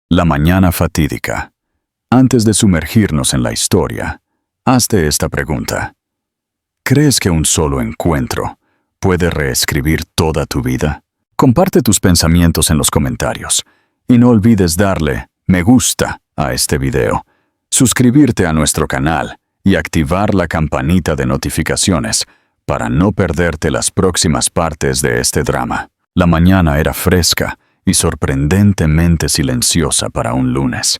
La mañana fatídica. Antes de sumergirnos en la historia, hazte esta pregunta. ¿Crees que un solo encuentro puede reescribir toda tu vida? Comparte tus pensamientos en los comentarios y no olvides darle me gusta a este video, suscribirte a nuestro canal y activar la campanita de notificaciones para no perderte las próximas partes de este drama. La mañana era fresca y sorprendentemente silenciosa para un lunes.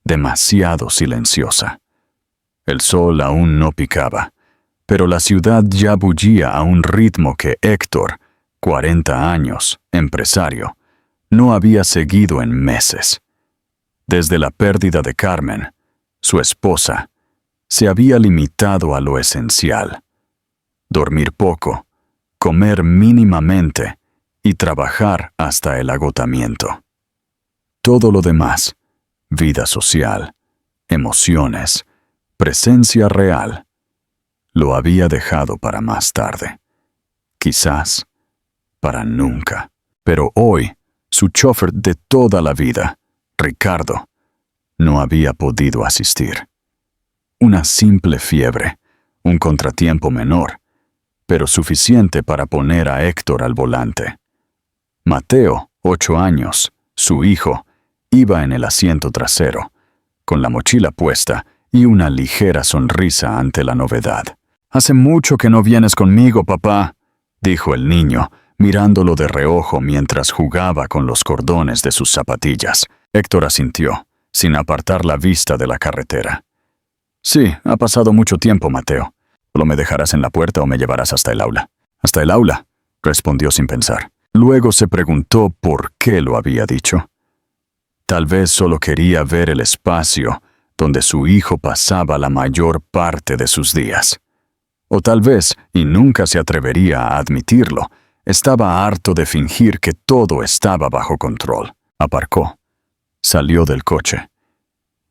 Demasiado silenciosa. El sol aún no picaba, pero la ciudad ya bullía a un ritmo que Héctor, 40 años, empresario, no había seguido en meses. Desde la pérdida de Carmen, su esposa, se había limitado a lo esencial: dormir poco, comer mínimamente y trabajar hasta el agotamiento. Todo lo demás, vida social, emociones, presencia real, lo había dejado para más tarde. Quizás para nunca. Pero hoy, su chofer de toda la vida, Ricardo, no había podido asistir. Una simple fiebre, un contratiempo menor, pero suficiente para poner a Héctor al volante. Mateo, 8 años, su hijo, iba en el asiento trasero, con la mochila puesta y una ligera sonrisa ante la novedad. «Hace mucho que no vienes conmigo, papá», dijo el niño, mirándolo de reojo mientras jugaba con los cordones de sus zapatillas. Héctor asintió, sin apartar la vista de la carretera. «Sí, ha pasado mucho tiempo, Mateo. ¿Solo me dejarás en la puerta o me llevarás hasta el aula?» «Hasta el aula», respondió sin pensar. Luego se preguntó por qué lo había dicho. Tal vez solo quería ver el espacio donde su hijo pasaba la mayor parte de sus días. O tal vez, y nunca se atrevería a admitirlo, estaba harto de fingir que todo estaba bajo control. Aparcó, salió del coche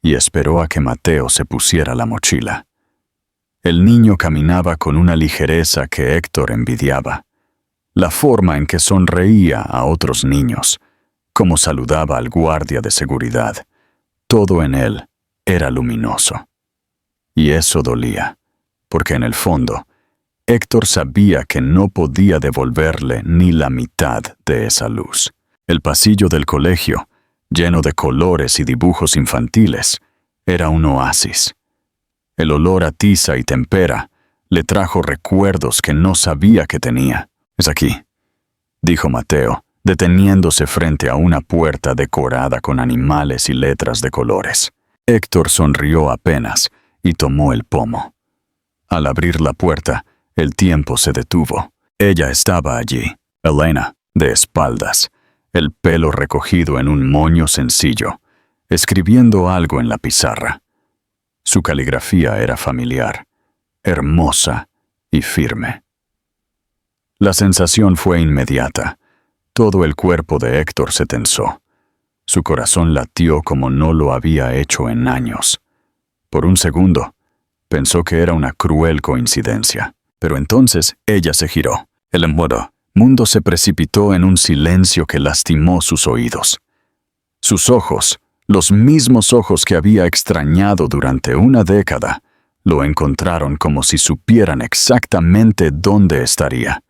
y esperó a que Mateo se pusiera la mochila. El niño caminaba con una ligereza que Héctor envidiaba. La forma en que sonreía a otros niños, cómo saludaba al guardia de seguridad, todo en él era luminoso. Y eso dolía, porque en el fondo, Héctor sabía que no podía devolverle ni la mitad de esa luz. El pasillo del colegio, lleno de colores y dibujos infantiles, era un oasis. El olor a tiza y tempera le trajo recuerdos que no sabía que tenía. «Es aquí», dijo Mateo, deteniéndose frente a una puerta decorada con animales y letras de colores. Héctor sonrió apenas y tomó el pomo. Al abrir la puerta, el tiempo se detuvo. Ella estaba allí, Elena, de espaldas, el pelo recogido en un moño sencillo, escribiendo algo en la pizarra. Su caligrafía era familiar, hermosa y firme. La sensación fue inmediata. Todo el cuerpo de Héctor se tensó. Su corazón latió como no lo había hecho en años. Por un segundo, pensó que era una cruel coincidencia. Pero entonces ella se giró. El mundo se precipitó en un silencio que lastimó sus oídos. Sus ojos, los mismos ojos que había extrañado durante una década, lo encontraron como si supieran exactamente dónde estaría.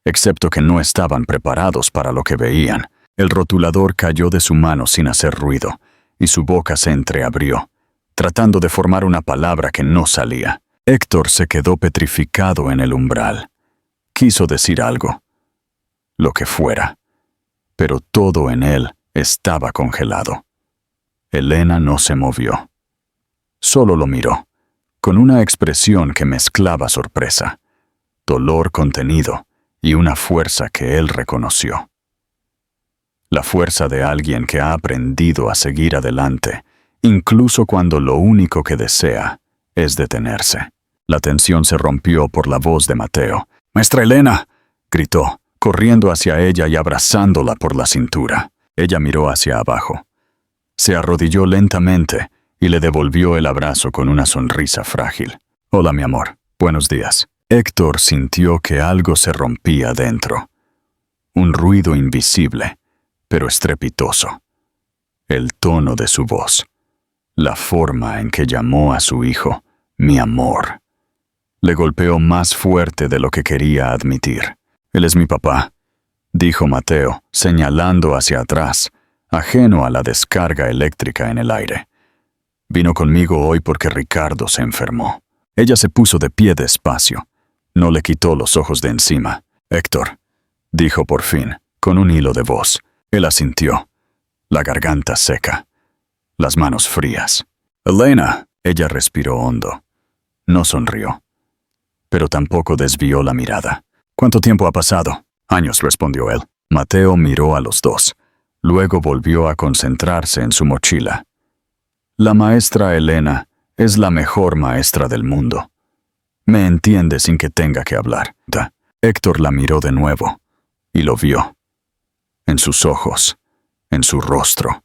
Excepto que no estaban preparados para lo que veían. El rotulador cayó de su mano sin hacer ruido, y su boca se entreabrió, tratando de formar una palabra que no salía. Héctor se quedó petrificado en el umbral. Quiso decir algo, lo que fuera, pero todo en él estaba congelado. Elena no se movió. Solo lo miró, con una expresión que mezclaba sorpresa, dolor contenido y una fuerza que él reconoció. La fuerza de alguien que ha aprendido a seguir adelante, incluso cuando lo único que desea es detenerse. La tensión se rompió por la voz de Mateo. «¡Maestra Elena!», gritó, corriendo hacia ella y abrazándola por la cintura. Ella miró hacia abajo. Se arrodilló lentamente y le devolvió el abrazo con una sonrisa frágil. «Hola, mi amor. Buenos días». Héctor sintió que algo se rompía dentro. Un ruido invisible, pero estrepitoso. el tono de su voz, la forma en que llamó a su hijo mi amor. Le golpeó más fuerte de lo que quería admitir. «Él es mi papá», dijo Mateo, señalando hacia atrás, ajeno a la descarga eléctrica en el aire. «Vino conmigo hoy porque Ricardo se enfermó». Ella se puso de pie despacio. No le quitó los ojos de encima. «Héctor», dijo por fin, con un hilo de voz. Él asintió, la garganta seca, las manos frías. «Elena», ella respiró hondo. No sonrió, pero tampoco desvió la mirada. «¿Cuánto tiempo ha pasado?» «Años», respondió él. Mateo miró a los dos. Luego volvió a concentrarse en su mochila. «La maestra Elena es la mejor maestra del mundo. Me entiende sin que tenga que hablar». Héctor la miró de nuevo y lo vio. En sus ojos, en su rostro,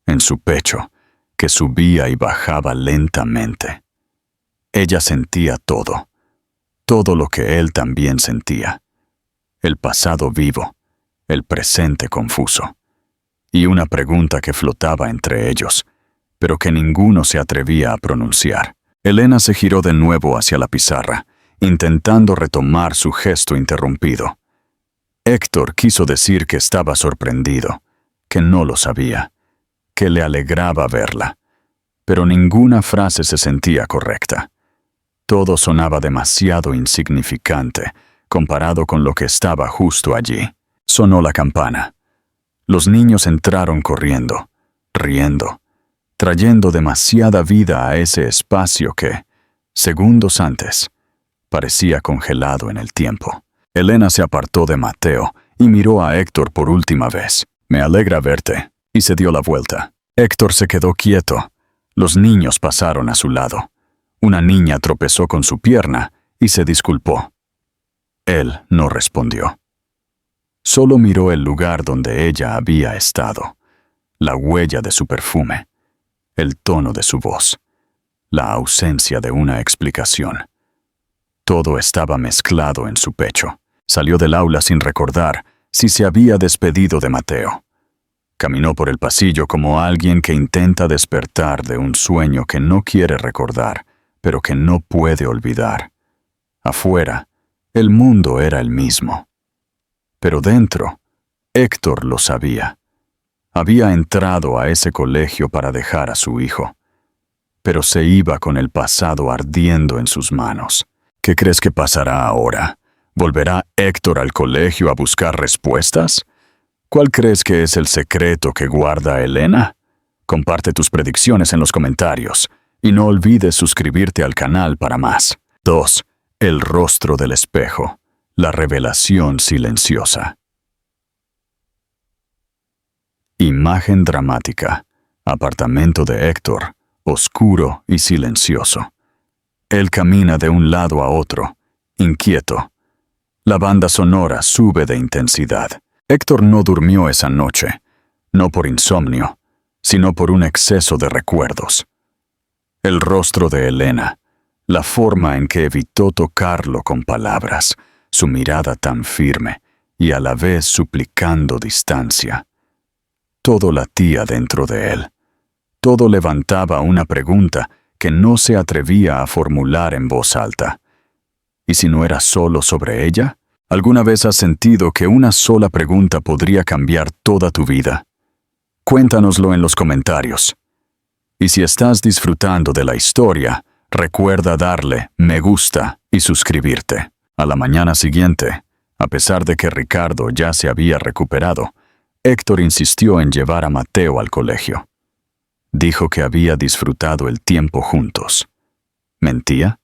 en su pecho, que subía y bajaba lentamente. Ella sentía todo, todo lo que él también sentía. El pasado vivo, el presente confuso, y una pregunta que flotaba entre ellos, pero que ninguno se atrevía a pronunciar. Elena se giró de nuevo hacia la pizarra, intentando retomar su gesto interrumpido. Héctor quiso decir que estaba sorprendido, que no lo sabía, que le alegraba verla, pero ninguna frase se sentía correcta. Todo sonaba demasiado insignificante comparado con lo que estaba justo allí. Sonó la campana. Los niños entraron corriendo, riendo, trayendo demasiada vida a ese espacio que, segundos antes, parecía congelado en el tiempo. Elena se apartó de Mateo y miró a Héctor por última vez. «Me alegra verte», y se dio la vuelta. Héctor se quedó quieto. Los niños pasaron a su lado. Una niña tropezó con su pierna y se disculpó. Él no respondió. Solo miró el lugar donde ella había estado, la huella de su perfume, el tono de su voz, la ausencia de una explicación. Todo estaba mezclado en su pecho. Salió del aula sin recordar si se había despedido de Mateo. Caminó por el pasillo como alguien que intenta despertar de un sueño que no quiere recordar, pero que no puede olvidar. Afuera, el mundo era el mismo. Pero dentro, Héctor lo sabía. Había entrado a ese colegio para dejar a su hijo, pero se iba con el pasado ardiendo en sus manos. ¿Qué crees que pasará ahora? ¿Volverá Héctor al colegio a buscar respuestas? ¿Cuál crees que es el secreto que guarda Elena? Comparte tus predicciones en los comentarios y no olvides suscribirte al canal para más. 2. El rostro del espejo. La revelación silenciosa. Imagen dramática. Apartamento de Héctor, oscuro y silencioso. Él camina de un lado a otro, inquieto. La banda sonora sube de intensidad. Héctor no durmió esa noche, no por insomnio, sino por un exceso de recuerdos. El rostro de Elena, la forma en que evitó tocarlo con palabras, su mirada tan firme y a la vez suplicando distancia. Todo latía dentro de él. Todo levantaba una pregunta que no se atrevía a formular en voz alta. ¿Y si no era solo sobre ella? ¿Alguna vez has sentido que una sola pregunta podría cambiar toda tu vida? Cuéntanoslo en los comentarios. Y si estás disfrutando de la historia, recuerda darle me gusta y suscribirte. A la mañana siguiente, a pesar de que Ricardo ya se había recuperado, Héctor insistió en llevar a Mateo al colegio. Dijo que había disfrutado el tiempo juntos. ¿Mentía?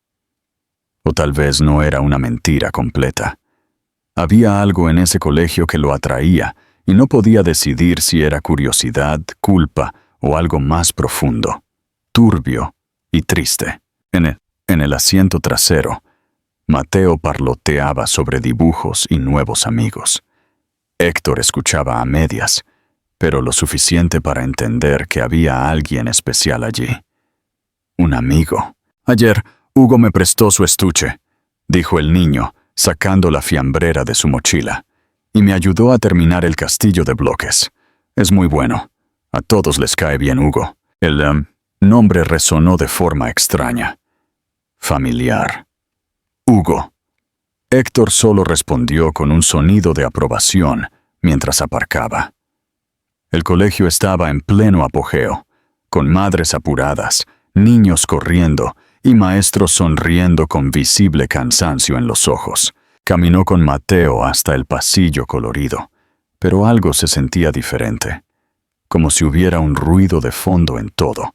O tal vez no era una mentira completa. Había algo en ese colegio que lo atraía y no podía decidir si era curiosidad, culpa o algo más profundo, turbio y triste. En el asiento trasero, Mateo parloteaba sobre dibujos y nuevos amigos. Héctor escuchaba a medias, pero lo suficiente para entender que había alguien especial allí. Un amigo. «Ayer, Hugo me prestó su estuche», dijo el niño, sacando la fiambrera de su mochila, «y me ayudó a terminar el castillo de bloques. Es muy bueno. A todos les cae bien Hugo. El nombre resonó de forma extraña. Familiar. Hugo. Héctor solo respondió con un sonido de aprobación mientras aparcaba. El colegio estaba en pleno apogeo, con madres apuradas, niños corriendo y maestros sonriendo con visible cansancio en los ojos. Caminó con Mateo hasta el pasillo colorido, pero algo se sentía diferente, como si hubiera un ruido de fondo en todo,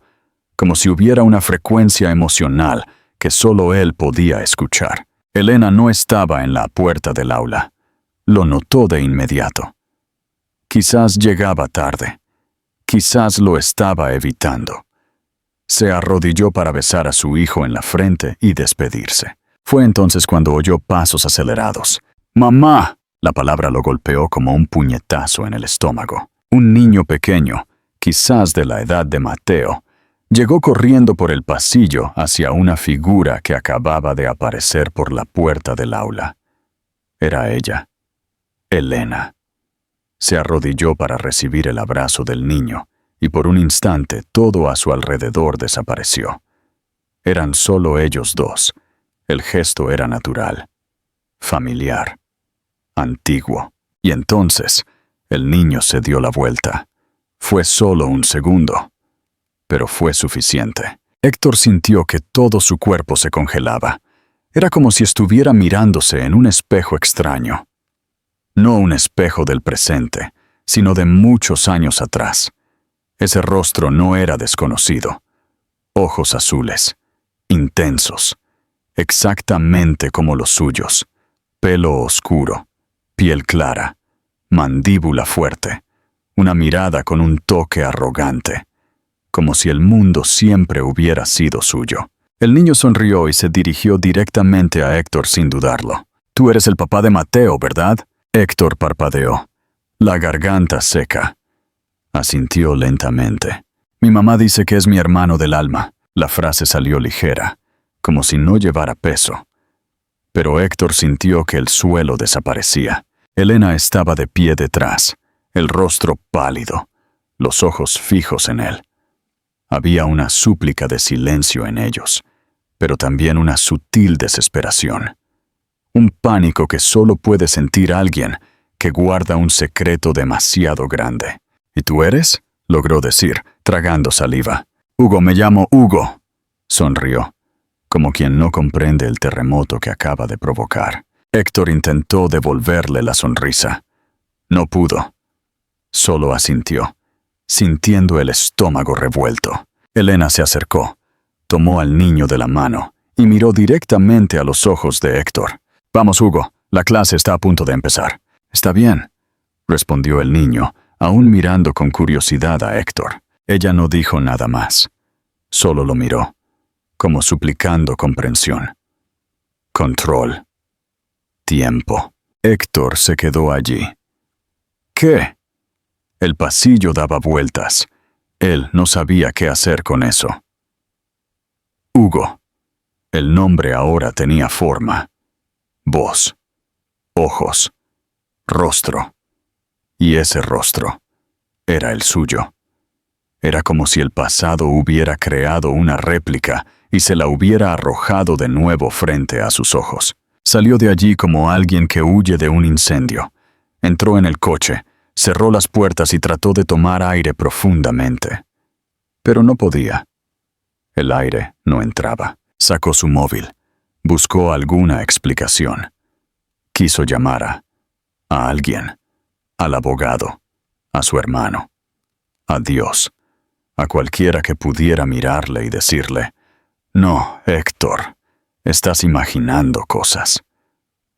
como si hubiera una frecuencia emocional que solo él podía escuchar. Elena no estaba en la puerta del aula. Lo notó de inmediato. Quizás llegaba tarde. Quizás lo estaba evitando. Se arrodilló para besar a su hijo en la frente y despedirse. Fue entonces cuando oyó pasos acelerados. ¡Mamá! La palabra lo golpeó como un puñetazo en el estómago. Un niño pequeño, quizás de la edad de Mateo, llegó corriendo por el pasillo hacia una figura que acababa de aparecer por la puerta del aula. Era ella, Elena. Se arrodilló para recibir el abrazo del niño, y por un instante todo a su alrededor desapareció. Eran solo ellos dos. El gesto era natural, familiar, antiguo. Y entonces, el niño se dio la vuelta. Fue solo un segundo, pero fue suficiente. Héctor sintió que todo su cuerpo se congelaba. Era como si estuviera mirándose en un espejo extraño. No un espejo del presente, sino de muchos años atrás. Ese rostro no era desconocido. Ojos azules, intensos, exactamente como los suyos. Pelo oscuro, piel clara, mandíbula fuerte, una mirada con un toque arrogante, como si el mundo siempre hubiera sido suyo. El niño sonrió y se dirigió directamente a Héctor sin dudarlo. «Tú eres el papá de Mateo, ¿verdad?» Héctor parpadeó, la garganta seca. Asintió lentamente. «Mi mamá dice que es mi hermano del alma». La frase salió ligera, como si no llevara peso. Pero Héctor sintió que el suelo desaparecía. Elena estaba de pie detrás, el rostro pálido, los ojos fijos en él. Había una súplica de silencio en ellos, pero también una sutil desesperación. Un pánico que solo puede sentir alguien que guarda un secreto demasiado grande. «¿Y tú eres?», logró decir, tragando saliva. «Hugo, me llamo Hugo», sonrió, como quien no comprende el terremoto que acaba de provocar. Héctor intentó devolverle la sonrisa. No pudo. Solo asintió, sintiendo el estómago revuelto. Elena se acercó, tomó al niño de la mano y miró directamente a los ojos de Héctor. «Vamos, Hugo, la clase está a punto de empezar». «Está bien», respondió el niño, aún mirando con curiosidad a Héctor. Ella no dijo nada más. Solo lo miró, como suplicando comprensión. Control. Tiempo. Héctor se quedó allí. ¿Qué? El pasillo daba vueltas. Él no sabía qué hacer con eso. Hugo. El nombre ahora tenía forma, voz, ojos, rostro. Y ese rostro era el suyo. Era como si el pasado hubiera creado una réplica y se la hubiera arrojado de nuevo frente a sus ojos. Salió de allí como alguien que huye de un incendio. Entró en el coche, cerró las puertas y trató de tomar aire profundamente. Pero no podía. El aire no entraba. Sacó su móvil. Buscó alguna explicación. Quiso llamar a alguien. Al abogado. A su hermano. A Dios. A cualquiera que pudiera mirarle y decirle: «No, Héctor, estás imaginando cosas».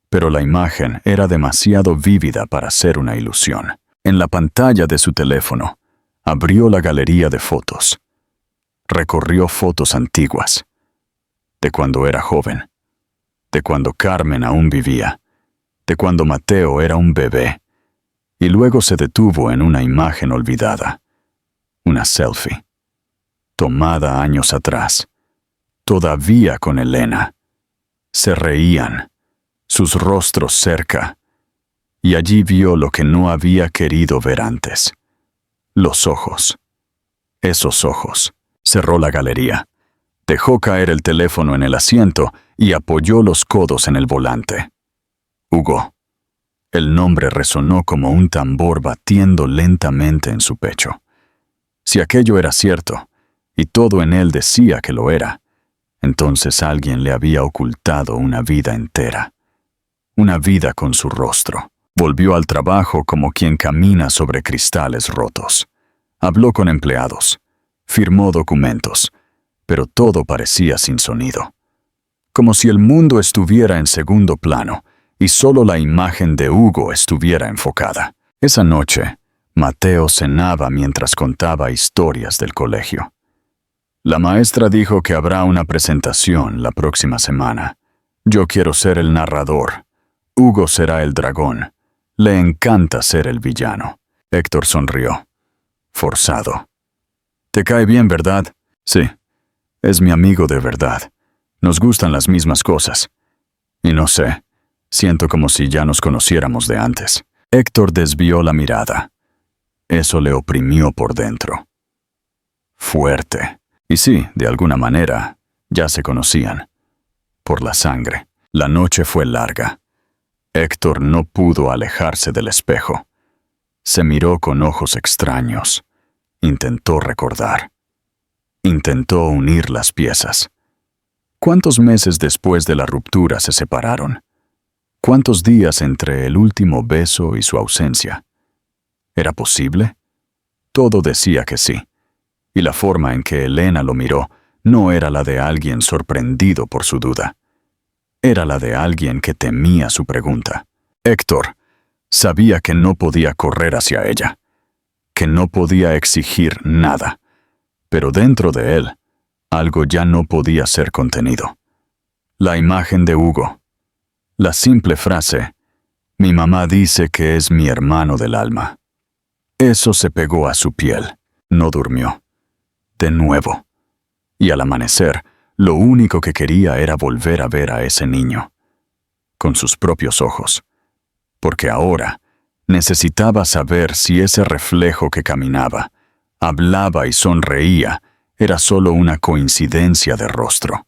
Pero la imagen era demasiado vívida para ser una ilusión. En la pantalla de su teléfono, abrió la galería de fotos. Recorrió fotos antiguas. De cuando era joven. De cuando Carmen aún vivía. De cuando Mateo era un bebé. Y luego se detuvo en una imagen olvidada. Una selfie. Tomada años atrás. Todavía con Elena. Se reían. Sus rostros cerca. Y allí vio lo que no había querido ver antes. Los ojos. Esos ojos. Cerró la galería. Dejó caer el teléfono en el asiento y apoyó los codos en el volante. Hugo. El nombre resonó como un tambor batiendo lentamente en su pecho. Si aquello era cierto, y todo en él decía que lo era, entonces alguien le había ocultado una vida entera. Una vida con su rostro. Volvió al trabajo como quien camina sobre cristales rotos. Habló con empleados. Firmó documentos. Pero todo parecía sin sonido. Como si el mundo estuviera en segundo plano y solo la imagen de Hugo estuviera enfocada. Esa noche, Mateo cenaba mientras contaba historias del colegio. La maestra dijo que habrá una presentación la próxima semana. Yo quiero ser el narrador. Hugo será el dragón. Le encanta ser el villano. Héctor sonrió. Forzado. ¿Te cae bien, verdad? Sí. Es mi amigo de verdad. Nos gustan las mismas cosas. Y no sé, siento como si ya nos conociéramos de antes. Héctor desvió la mirada. Eso le oprimió por dentro. Fuerte. Y sí, de alguna manera, ya se conocían. Por la sangre. La noche fue larga. Héctor no pudo alejarse del espejo. Se miró con ojos extraños. Intentó recordar. Intentó unir las piezas. ¿Cuántos meses después de la ruptura se separaron? ¿Cuántos días entre el último beso y su ausencia? ¿Era posible? Todo decía que sí. Y la forma en que Elena lo miró no era la de alguien sorprendido por su duda. Era la de alguien que temía su pregunta. Héctor sabía que no podía correr hacia ella, que no podía exigir nada, pero dentro de él, algo ya no podía ser contenido. La imagen de Hugo. La simple frase, mi mamá dice que es mi hermano del alma. Eso se pegó a su piel. No durmió. De nuevo. Y al amanecer, lo único que quería era volver a ver a ese niño. Con sus propios ojos. Porque ahora necesitaba saber si ese reflejo que caminaba, hablaba y sonreía, era solo una coincidencia de rostro,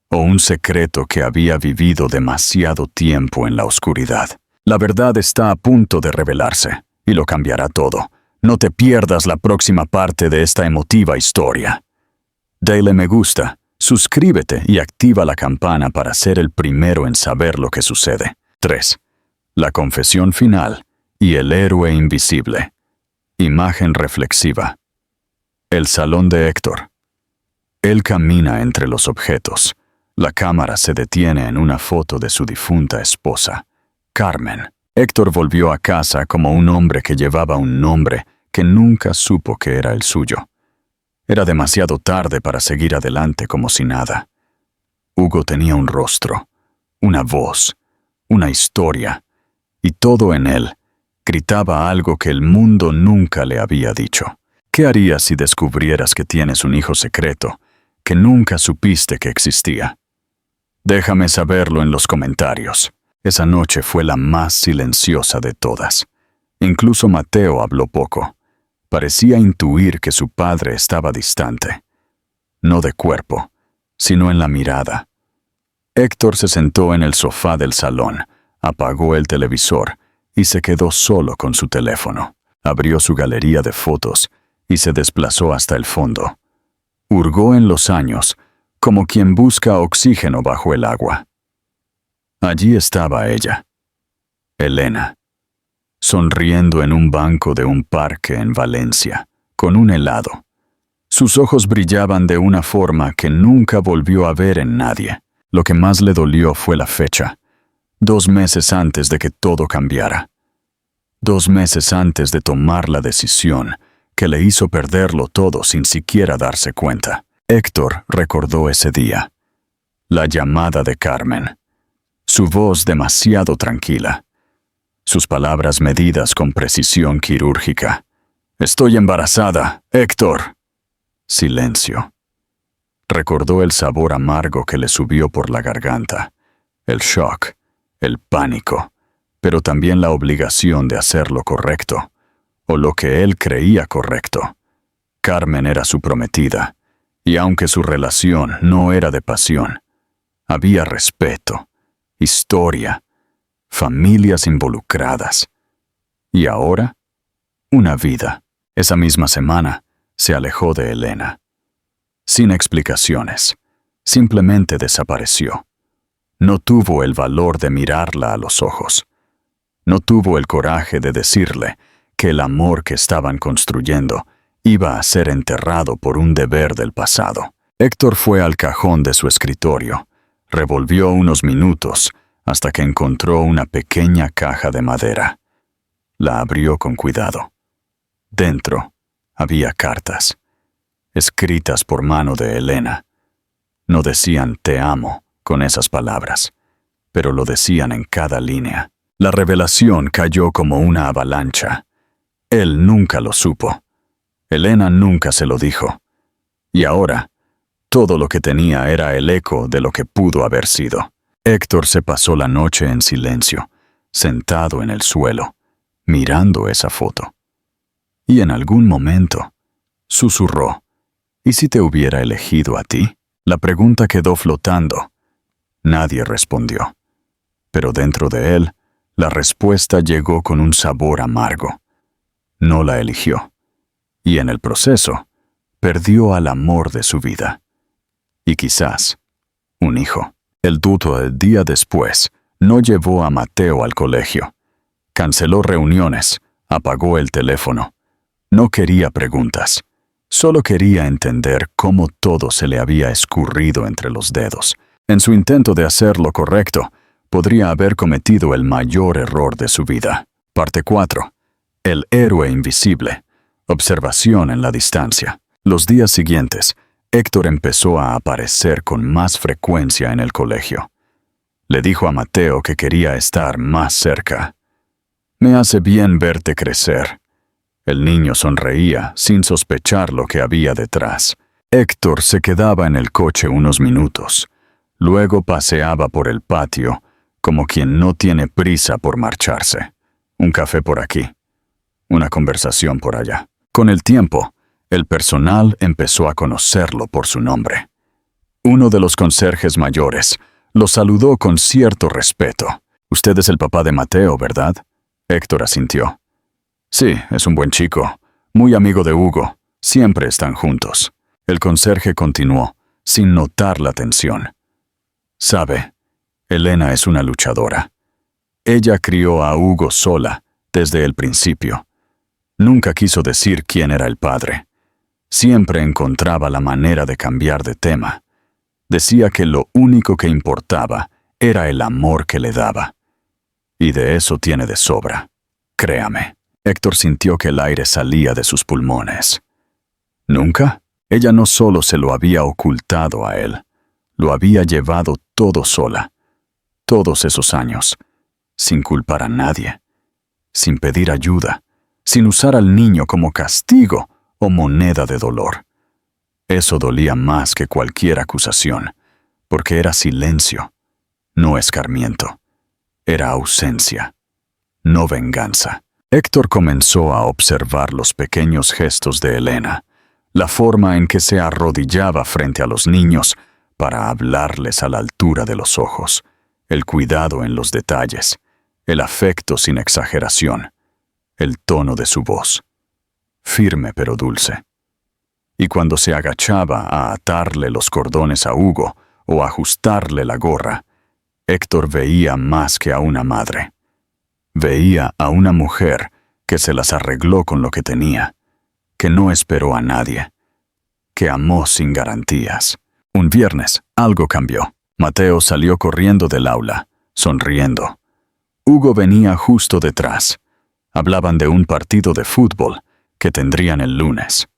o un secreto que había vivido demasiado tiempo en la oscuridad. La verdad está a punto de revelarse, y lo cambiará todo. No te pierdas la próxima parte de esta emotiva historia. Dale me gusta, suscríbete y activa la campana para ser el primero en saber lo que sucede. 3. La confesión final y el héroe invisible. Imagen reflexiva. El salón de Héctor. Él camina entre los objetos. La cámara se detiene en una foto de su difunta esposa, Carmen. Héctor volvió a casa como un hombre que llevaba un nombre que nunca supo que era el suyo. Era demasiado tarde para seguir adelante como si nada. Hugo tenía un rostro, una voz, una historia, y todo en él gritaba algo que el mundo nunca le había dicho. ¿Qué harías si descubrieras que tienes un hijo secreto que nunca supiste que existía? Déjame saberlo en los comentarios. Esa noche fue la más silenciosa de todas. Incluso Mateo habló poco. Parecía intuir que su padre estaba distante. No de cuerpo, sino en la mirada. Héctor se sentó en el sofá del salón, apagó el televisor y se quedó solo con su teléfono. Abrió su galería de fotos y se desplazó hasta el fondo. Hurgó en los años, como quien busca oxígeno bajo el agua. Allí estaba ella, Elena, sonriendo en un banco de un parque en Valencia, con un helado. Sus ojos brillaban de una forma que nunca volvió a ver en nadie. Lo que más le dolió fue la fecha, 2 meses antes de que todo cambiara. 2 meses antes de tomar la decisión que le hizo perderlo todo sin siquiera darse cuenta. Héctor recordó ese día. La llamada de Carmen. Su voz demasiado tranquila. Sus palabras medidas con precisión quirúrgica. «Estoy embarazada, Héctor». Silencio. Recordó el sabor amargo que le subió por la garganta, el shock, el pánico, pero también la obligación de hacer lo correcto, o lo que él creía correcto. Carmen era su prometida, y aunque su relación no era de pasión, había respeto, historia, familias involucradas. Y ahora, una vida. Esa misma semana, se alejó de Elena. Sin explicaciones, simplemente desapareció. No tuvo el valor de mirarla a los ojos. No tuvo el coraje de decirle que el amor que estaban construyendo iba a ser enterrado por un deber del pasado. Héctor fue al cajón de su escritorio, revolvió unos minutos hasta que encontró una pequeña caja de madera. La abrió con cuidado. Dentro había cartas, escritas por mano de Elena. No decían «te amo» con esas palabras, pero lo decían en cada línea. La revelación cayó como una avalancha. Él nunca lo supo. Elena nunca se lo dijo. Y ahora, todo lo que tenía era el eco de lo que pudo haber sido. Héctor se pasó la noche en silencio, sentado en el suelo, mirando esa foto. Y en algún momento, susurró, ¿y si te hubiera elegido a ti? La pregunta quedó flotando. Nadie respondió. Pero dentro de él, la respuesta llegó con un sabor amargo. No la eligió. Y en el proceso, perdió al amor de su vida. Y quizás, un hijo. El día después, no llevó a Mateo al colegio. Canceló reuniones, apagó el teléfono. No quería preguntas. Solo quería entender cómo todo se le había escurrido entre los dedos. En su intento de hacer lo correcto, podría haber cometido el mayor error de su vida. Parte 4. El héroe invisible. Observación en la distancia. Los días siguientes, Héctor empezó a aparecer con más frecuencia en el colegio. Le dijo a Mateo que quería estar más cerca. «Me hace bien verte crecer». El niño sonreía sin sospechar lo que había detrás. Héctor se quedaba en el coche unos minutos. Luego paseaba por el patio, como quien no tiene prisa por marcharse. Un café por aquí, una conversación por allá. Con el tiempo, el personal empezó a conocerlo por su nombre. Uno de los conserjes mayores lo saludó con cierto respeto. «Usted es el papá de Mateo, ¿verdad?» Héctor asintió. «Sí, es un buen chico, muy amigo de Hugo, siempre están juntos». El conserje continuó, sin notar la tensión. «Sabe, Elena es una luchadora. Ella crió a Hugo sola, desde el principio. Nunca quiso decir quién era el padre. Siempre encontraba la manera de cambiar de tema. Decía que lo único que importaba era el amor que le daba. Y de eso tiene de sobra. Créame». Héctor sintió que el aire salía de sus pulmones. ¿Nunca? Ella no solo se lo había ocultado a él, lo había llevado todo sola, todos esos años, sin culpar a nadie, sin pedir ayuda, sin usar al niño como castigo o moneda de dolor. Eso dolía más que cualquier acusación, porque era silencio, no escarmiento, era ausencia, no venganza. Héctor comenzó a observar los pequeños gestos de Elena, la forma en que se arrodillaba frente a los niños para hablarles a la altura de los ojos, el cuidado en los detalles, el afecto sin exageración, el tono de su voz, firme pero dulce. Y cuando se agachaba a atarle los cordones a Hugo o ajustarle la gorra, Héctor veía más que a una madre. Veía a una mujer que se las arregló con lo que tenía, que no esperó a nadie, que amó sin garantías. Un viernes, algo cambió. Mateo salió corriendo del aula, sonriendo. Hugo venía justo detrás. Hablaban de un partido de fútbol que tendrían el lunes.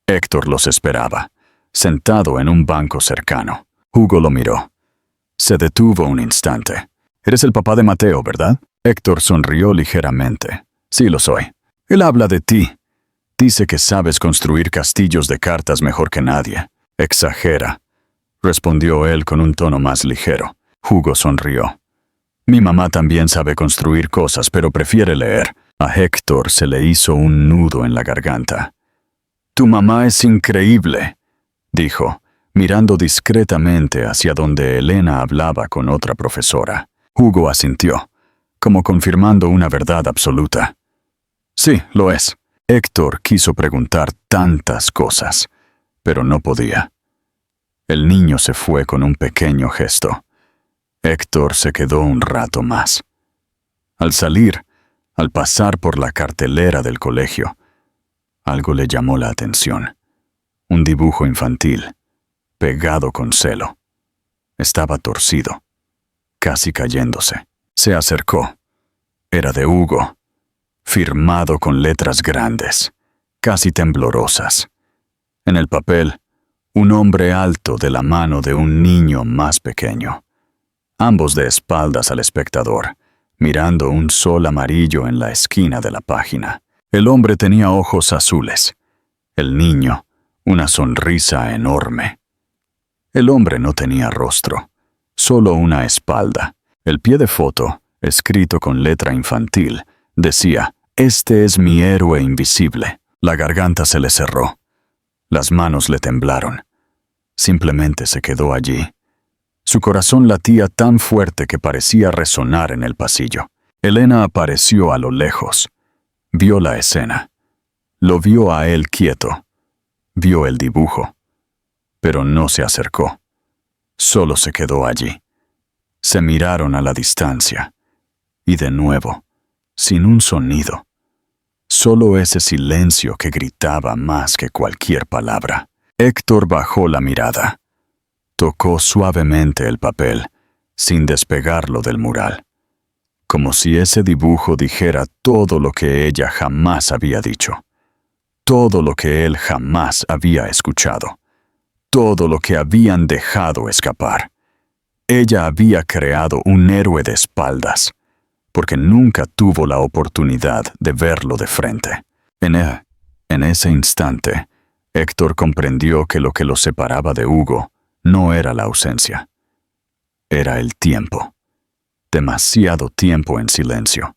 Héctor los esperaba, sentado en un banco cercano. Hugo lo miró. Se detuvo un instante. «Eres el papá de Mateo, ¿verdad?» Héctor sonrió ligeramente. «Sí lo soy. Él habla de ti. Dice que sabes construir castillos de cartas mejor que nadie». «Exagera», respondió él con un tono más ligero. Hugo sonrió. «Mi mamá también sabe construir cosas, pero prefiere leer». A Héctor se le hizo un nudo en la garganta. Tu mamá es increíble, dijo, mirando discretamente hacia donde Elena hablaba con otra profesora. Hugo asintió, como confirmando una verdad absoluta. Sí, lo es. Héctor quiso preguntar tantas cosas, pero no podía. El niño se fue con un pequeño gesto. Héctor se quedó un rato más. Al salir, al pasar por la cartelera del colegio, algo le llamó la atención. Un dibujo infantil, pegado con celo. Estaba torcido, casi cayéndose. Se acercó. Era de Hugo, firmado con letras grandes, casi temblorosas. En el papel, un hombre alto de la mano de un niño más pequeño. Ambos de espaldas al espectador, mirando un sol amarillo en la esquina de la página. El hombre tenía ojos azules. El niño, una sonrisa enorme. El hombre no tenía rostro, solo una espalda. El pie de foto, escrito con letra infantil, decía: «Este es mi héroe invisible». La garganta se le cerró. Las manos le temblaron. Simplemente se quedó allí. Su corazón latía tan fuerte que parecía resonar en el pasillo. Elena apareció a lo lejos. Vio la escena. Lo vio a él quieto. Vio el dibujo. Pero no se acercó. Solo se quedó allí. Se miraron a la distancia. Y de nuevo, sin un sonido. Solo ese silencio que gritaba más que cualquier palabra. Héctor bajó la mirada. Tocó suavemente el papel, sin despegarlo del mural. Como si ese dibujo dijera todo lo que ella jamás había dicho. Todo lo que él jamás había escuchado. Todo lo que habían dejado escapar. Ella había creado un héroe de espaldas, porque nunca tuvo la oportunidad de verlo de frente. En ese instante, Héctor comprendió que lo que lo separaba de Hugo no era la ausencia. Era el tiempo. Demasiado tiempo en silencio.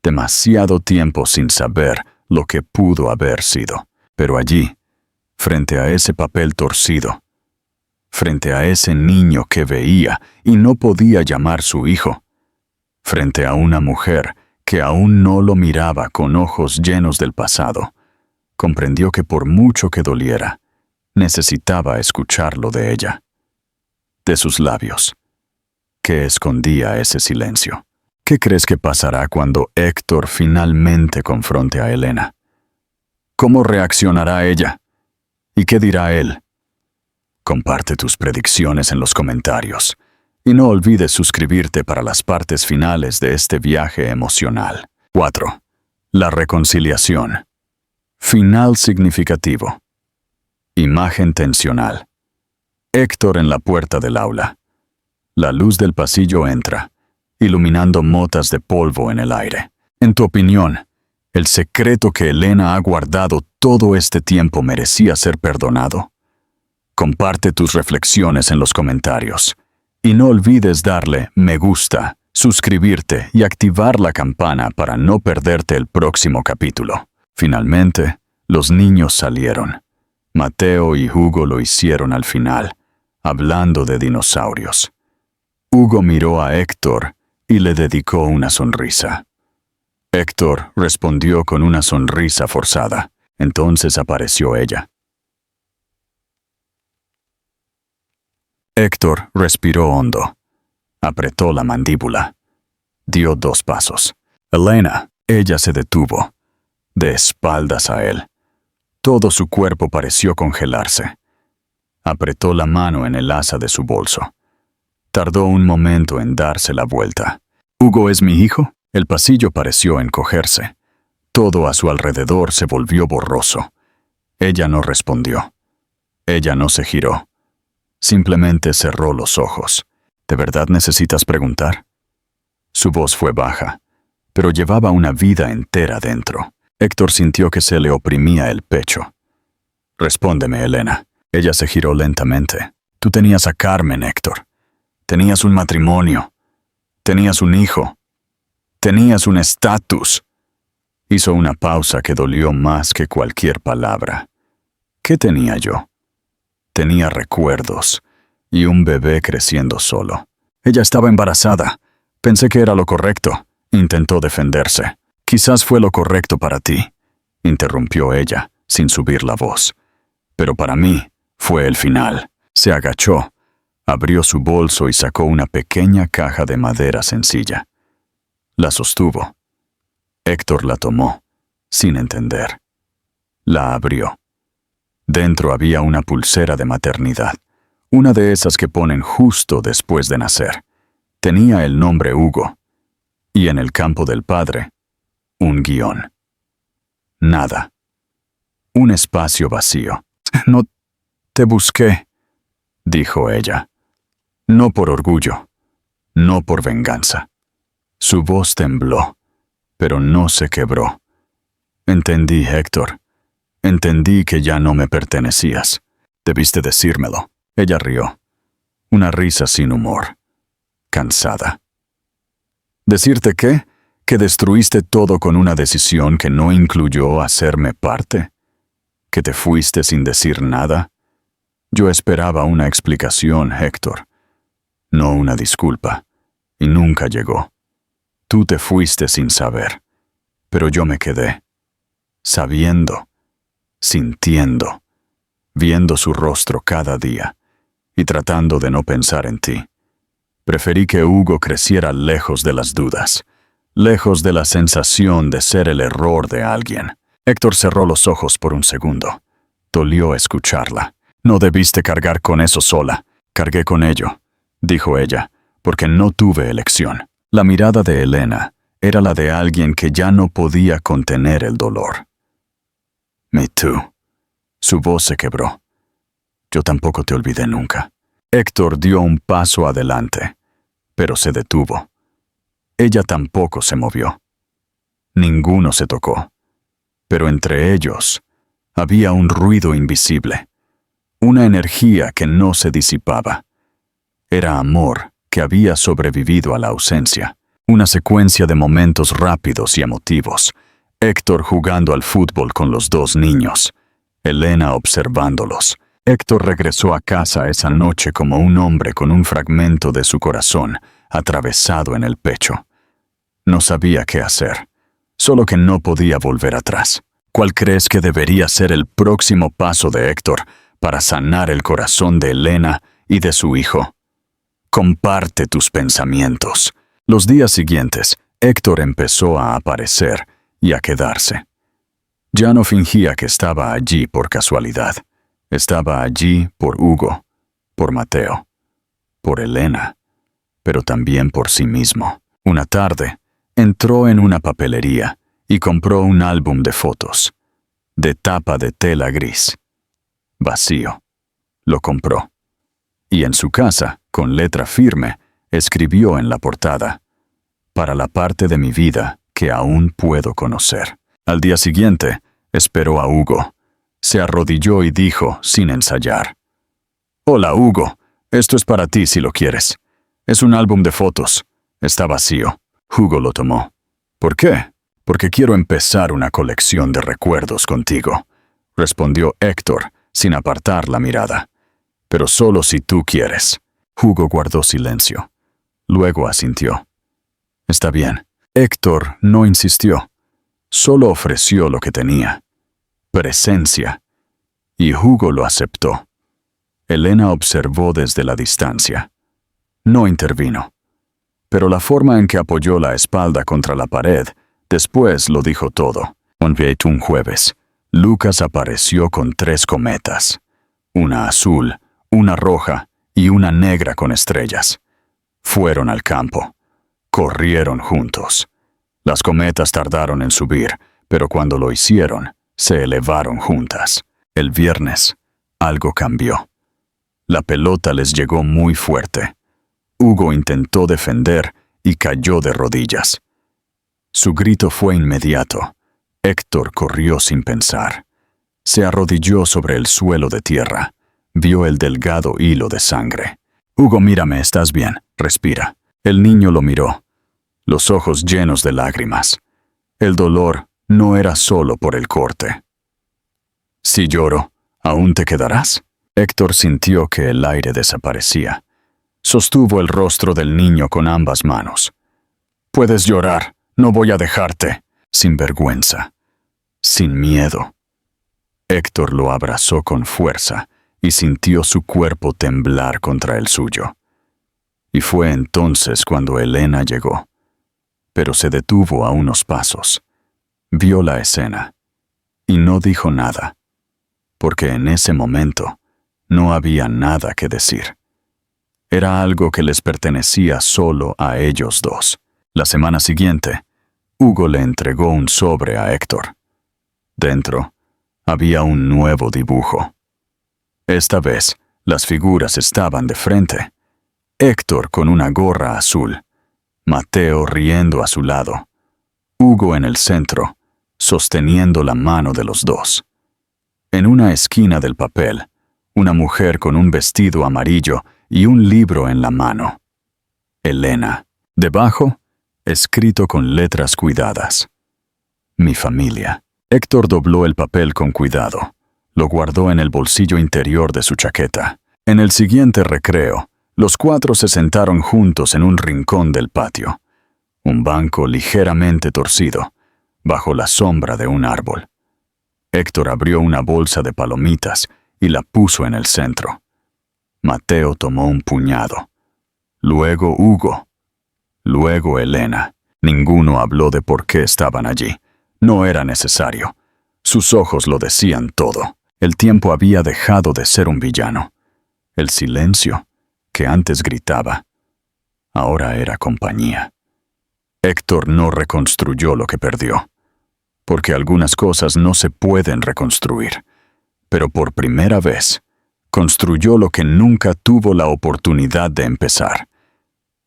Demasiado tiempo sin saber lo que pudo haber sido. Pero allí, frente a ese papel torcido, frente a ese niño que veía y no podía llamar su hijo, frente a una mujer que aún no lo miraba con ojos llenos del pasado, comprendió que por mucho que doliera, necesitaba escucharlo de ella, de sus labios, que escondía ese silencio. ¿Qué crees que pasará cuando Héctor finalmente confronte a Elena? ¿Cómo reaccionará ella? ¿Y qué dirá él? Comparte tus predicciones en los comentarios. Y no olvides suscribirte para las partes finales de este viaje emocional. 4. La reconciliación. Final significativo. Imagen tensional. Héctor en la puerta del aula. La luz del pasillo entra, iluminando motas de polvo en el aire. En tu opinión, ¿el secreto que Elena ha guardado todo este tiempo merecía ser perdonado? Comparte tus reflexiones en los comentarios. Y no olvides darle me gusta, suscribirte y activar la campana para no perderte el próximo capítulo. Finalmente, los niños salieron. Mateo y Hugo lo hicieron al final, hablando de dinosaurios. Hugo miró a Héctor y le dedicó una sonrisa. Héctor respondió con una sonrisa forzada. Entonces apareció ella. Héctor respiró hondo. Apretó la mandíbula. Dio 2 pasos. Elena, ella se detuvo, de espaldas a él. Todo su cuerpo pareció congelarse. Apretó la mano en el asa de su bolso. Tardó un momento en darse la vuelta. ¿Hugo es mi hijo? El pasillo pareció encogerse. Todo a su alrededor se volvió borroso. Ella no respondió. Ella no se giró. Simplemente cerró los ojos. ¿De verdad necesitas preguntar? Su voz fue baja, pero llevaba una vida entera dentro. Héctor sintió que se le oprimía el pecho. Respóndeme, Elena. Ella se giró lentamente. Tú tenías a Carmen, Héctor. Tenías un matrimonio. Tenías un hijo. Tenías un estatus. Hizo una pausa que dolió más que cualquier palabra. ¿Qué tenía yo? Tenía recuerdos y un bebé creciendo solo. Ella estaba embarazada. Pensé que era lo correcto. Intentó defenderse. Quizás fue lo correcto para ti, interrumpió ella, sin subir la voz. Pero para mí fue el final. Se agachó, abrió su bolso y sacó una pequeña caja de madera sencilla. La sostuvo. Héctor la tomó, sin entender. La abrió. Dentro había una pulsera de maternidad, una de esas que ponen justo después de nacer. Tenía el nombre Hugo, y en el campo del padre, un guión. Nada. Un espacio vacío. No te busqué, dijo ella. No por orgullo, no por venganza. Su voz tembló, pero no se quebró. Entendí, Héctor. Entendí que ya no me pertenecías. Debiste decírmelo. Ella rió. Una risa sin humor. Cansada. ¿Decirte qué? ¿Que destruiste todo con una decisión que no incluyó hacerme parte? ¿Que te fuiste sin decir nada? Yo esperaba una explicación, Héctor. No una disculpa. Y nunca llegó. Tú te fuiste sin saber. Pero yo me quedé. Sabiendo. Sintiendo, viendo su rostro cada día y tratando de no pensar en ti. Preferí que Hugo creciera lejos de las dudas, lejos de la sensación de ser el error de alguien. Héctor cerró los ojos por un segundo. Dolió escucharla. No debiste cargar con eso sola. Cargué con ello, dijo ella, porque no tuve elección. La mirada de Elena era la de alguien que ya no podía contener el dolor. Me too. Su voz se quebró. Yo tampoco te olvidé nunca. Héctor dio un paso adelante, pero se detuvo. Ella tampoco se movió. Ninguno se tocó. Pero entre ellos había un ruido invisible, una energía que no se disipaba. Era amor que había sobrevivido a la ausencia, una secuencia de momentos rápidos y emotivos. Héctor jugando al fútbol con los dos niños, Elena observándolos. Héctor regresó a casa esa noche como un hombre con un fragmento de su corazón atravesado en el pecho. No sabía qué hacer, solo que no podía volver atrás. ¿Cuál crees que debería ser el próximo paso de Héctor para sanar el corazón de Elena y de su hijo? Comparte tus pensamientos. Los días siguientes, Héctor empezó a aparecer y a quedarse. Ya no fingía que estaba allí por casualidad. Estaba allí por Hugo, por Mateo, por Elena, pero también por sí mismo. Una tarde, entró en una papelería y compró un álbum de fotos, de tapa de tela gris. Vacío. Lo compró. Y en su casa, con letra firme, escribió en la portada: para la parte de mi vida que aún puedo conocer. Al día siguiente, esperó a Hugo. Se arrodilló y dijo, sin ensayar: «Hola, Hugo. Esto es para ti si lo quieres. Es un álbum de fotos. Está vacío». Hugo lo tomó. «¿Por qué?» «Porque quiero empezar una colección de recuerdos contigo», respondió Héctor, sin apartar la mirada. «Pero solo si tú quieres». Hugo guardó silencio. Luego asintió. «Está bien». Héctor no insistió. Solo ofreció lo que tenía. Presencia. Y Hugo lo aceptó. Elena observó desde la distancia. No intervino. Pero la forma en que apoyó la espalda contra la pared, después lo dijo todo. Un jueves, Lucas apareció con 3 cometas. Una azul, una roja y una negra con estrellas. Fueron al campo. Corrieron juntos. Las cometas tardaron en subir, pero cuando lo hicieron, se elevaron juntas. El viernes, algo cambió. La pelota les llegó muy fuerte. Hugo intentó defender y cayó de rodillas. Su grito fue inmediato. Héctor corrió sin pensar. Se arrodilló sobre el suelo de tierra. Vio el delgado hilo de sangre. «Hugo, mírame, ¿estás bien? Respira». El niño lo miró, los ojos llenos de lágrimas. El dolor no era solo por el corte. «Si lloro, ¿Aún te quedarás? Héctor sintió que el aire desaparecía. Sostuvo el rostro del niño con ambas manos. Puedes llorar, no voy a dejarte. Sin vergüenza, sin miedo. Héctor lo abrazó con fuerza y sintió su cuerpo temblar contra el suyo. Y fue entonces cuando Elena llegó. Pero se detuvo a unos pasos. Vio la escena y no dijo nada, porque en ese momento no había nada que decir. Era algo que les pertenecía solo a ellos dos. La semana siguiente, Hugo le entregó un sobre a Héctor. Dentro había un nuevo dibujo. Esta vez, las figuras estaban de frente. Héctor con una gorra azul, Mateo riendo a su lado, Hugo en el centro, sosteniendo la mano de los dos. En una esquina del papel, una mujer con un vestido amarillo y un libro en la mano. Elena. Debajo, escrito con letras cuidadas. Mi familia. Héctor dobló el papel con cuidado. Lo guardó en el bolsillo interior de su chaqueta. En el siguiente recreo, los cuatro se sentaron juntos en un rincón del patio. Un banco ligeramente torcido, bajo la sombra de un árbol. Héctor abrió una bolsa de palomitas y la puso en el centro. Mateo tomó un puñado. Luego Hugo. Luego Elena. Ninguno habló de por qué estaban allí. No era necesario. Sus ojos lo decían todo. El tiempo había dejado de ser un villano. El silencio, que antes gritaba, ahora era compañía. Héctor no reconstruyó lo que perdió, porque algunas cosas no se pueden reconstruir, pero por primera vez construyó lo que nunca tuvo la oportunidad de empezar.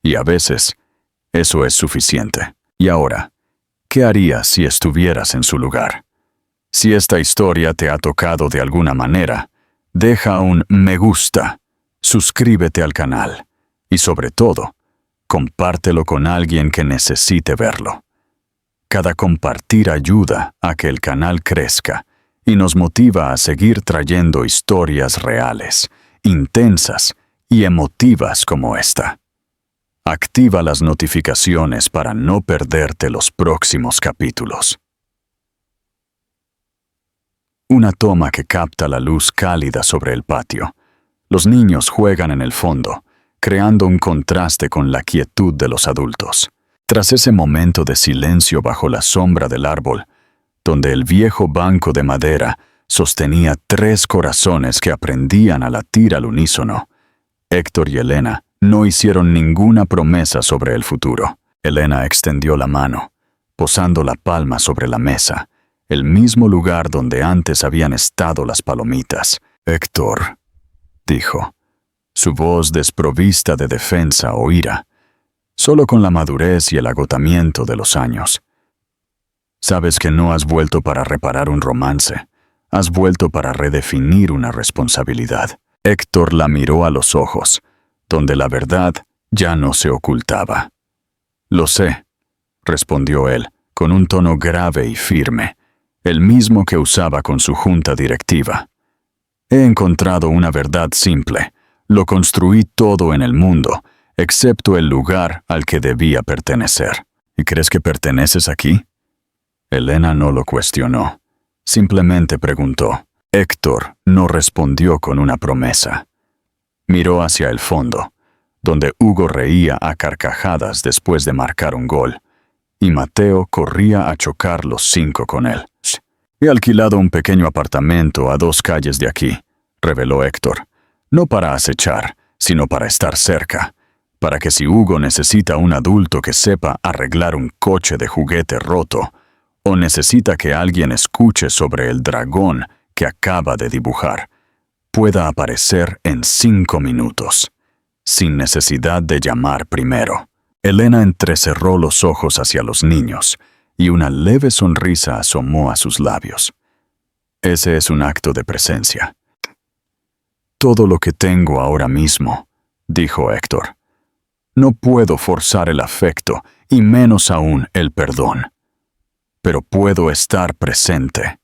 Y a veces, eso es suficiente. Y ahora, ¿qué harías si estuvieras en su lugar? Si esta historia te ha tocado de alguna manera, deja un me gusta, suscríbete al canal y sobre todo, compártelo con alguien que necesite verlo. Cada compartir ayuda a que el canal crezca y nos motiva a seguir trayendo historias reales, intensas y emotivas como esta. Activa las notificaciones para no perderte los próximos capítulos. Una toma que capta la luz cálida sobre el patio. Los niños juegan en el fondo, creando un contraste con la quietud de los adultos. Tras ese momento de silencio bajo la sombra del árbol, donde el viejo banco de madera sostenía 3 corazones que aprendían a latir al unísono, Héctor y Elena no hicieron ninguna promesa sobre el futuro. Elena extendió la mano, posando la palma sobre la mesa, el mismo lugar donde antes habían estado las palomitas. Héctor, dijo, su voz desprovista de defensa o ira, solo con la madurez y el agotamiento de los años. Sabes que no has vuelto para reparar un romance, has vuelto para redefinir una responsabilidad. Héctor la miró a los ojos, donde la verdad ya no se ocultaba. Lo sé, respondió él, con un tono grave y firme, el mismo que usaba con su junta directiva. He encontrado una verdad simple. Lo construí todo en el mundo, excepto el lugar al que debía pertenecer. ¿Y crees que perteneces aquí? Elena no lo cuestionó. Simplemente preguntó. Héctor no respondió con una promesa. Miró hacia el fondo, donde Hugo reía a carcajadas después de marcar un gol, y Mateo corría a chocar los 5 con él. He alquilado un pequeño apartamento a 2 calles de aquí, reveló Héctor. No para acechar, sino para estar cerca, para que si Hugo necesita un adulto que sepa arreglar un coche de juguete roto, o necesita que alguien escuche sobre el dragón que acaba de dibujar, pueda aparecer en 5 minutos, sin necesidad de llamar primero. Elena entrecerró los ojos hacia los niños, y una leve sonrisa asomó a sus labios. Ese es un acto de presencia. Todo lo que tengo ahora mismo, dijo Héctor. No puedo forzar el afecto, y menos aún el perdón. Pero puedo estar presente.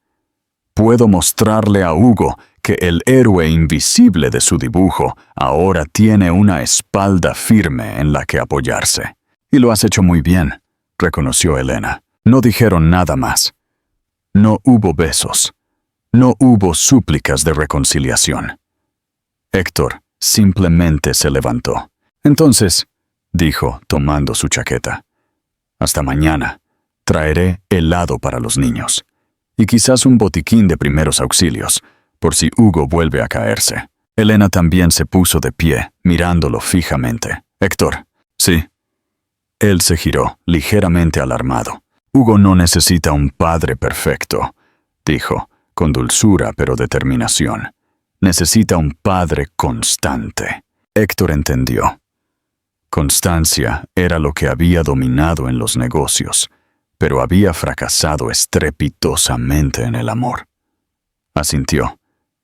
Puedo mostrarle a Hugo que el héroe invisible de su dibujo ahora tiene una espalda firme en la que apoyarse. Y lo has hecho muy bien, reconoció Elena. No dijeron nada más. No hubo besos. No hubo súplicas de reconciliación. Héctor simplemente se levantó. Entonces, dijo, tomando su chaqueta, hasta mañana. Traeré helado para los niños. Y quizás un botiquín de primeros auxilios, por si Hugo vuelve a caerse. Elena también se puso de pie, mirándolo fijamente. Héctor, sí. Él se giró, ligeramente alarmado. Hugo no necesita un padre perfecto, dijo, con dulzura pero determinación. Necesita un padre constante. Héctor entendió. Constancia era lo que había dominado en los negocios, pero había fracasado estrepitosamente en el amor. Asintió,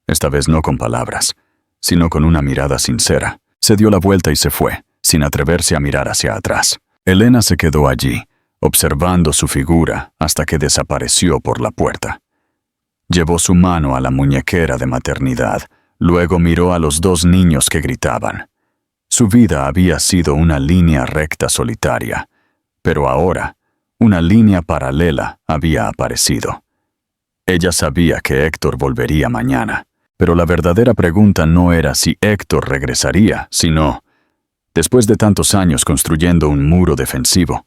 esta vez no con palabras, sino con una mirada sincera. Se dio la vuelta y se fue, sin atreverse a mirar hacia atrás. Elena se quedó allí, observando su figura hasta que desapareció por la puerta. Llevó su mano a la muñequera de maternidad, luego miró a los dos niños que gritaban. Su vida había sido una línea recta solitaria, pero ahora una línea paralela había aparecido. Ella sabía que Héctor volvería mañana, pero la verdadera pregunta no era si Héctor regresaría, sino, después de tantos años construyendo un muro defensivo,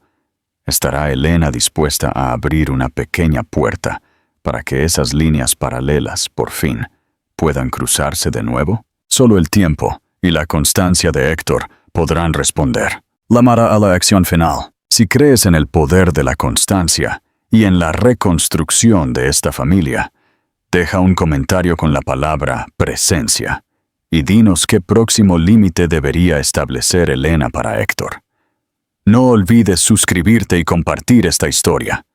¿estará Elena dispuesta a abrir una pequeña puerta para que esas líneas paralelas, por fin, puedan cruzarse de nuevo? Solo el tiempo y la constancia de Héctor podrán responder. Llamará a la acción final. Si crees en el poder de la constancia y en la reconstrucción de esta familia, deja un comentario con la palabra presencia y dinos qué próximo límite debería establecer Elena para Héctor. No olvides suscribirte y compartir esta historia.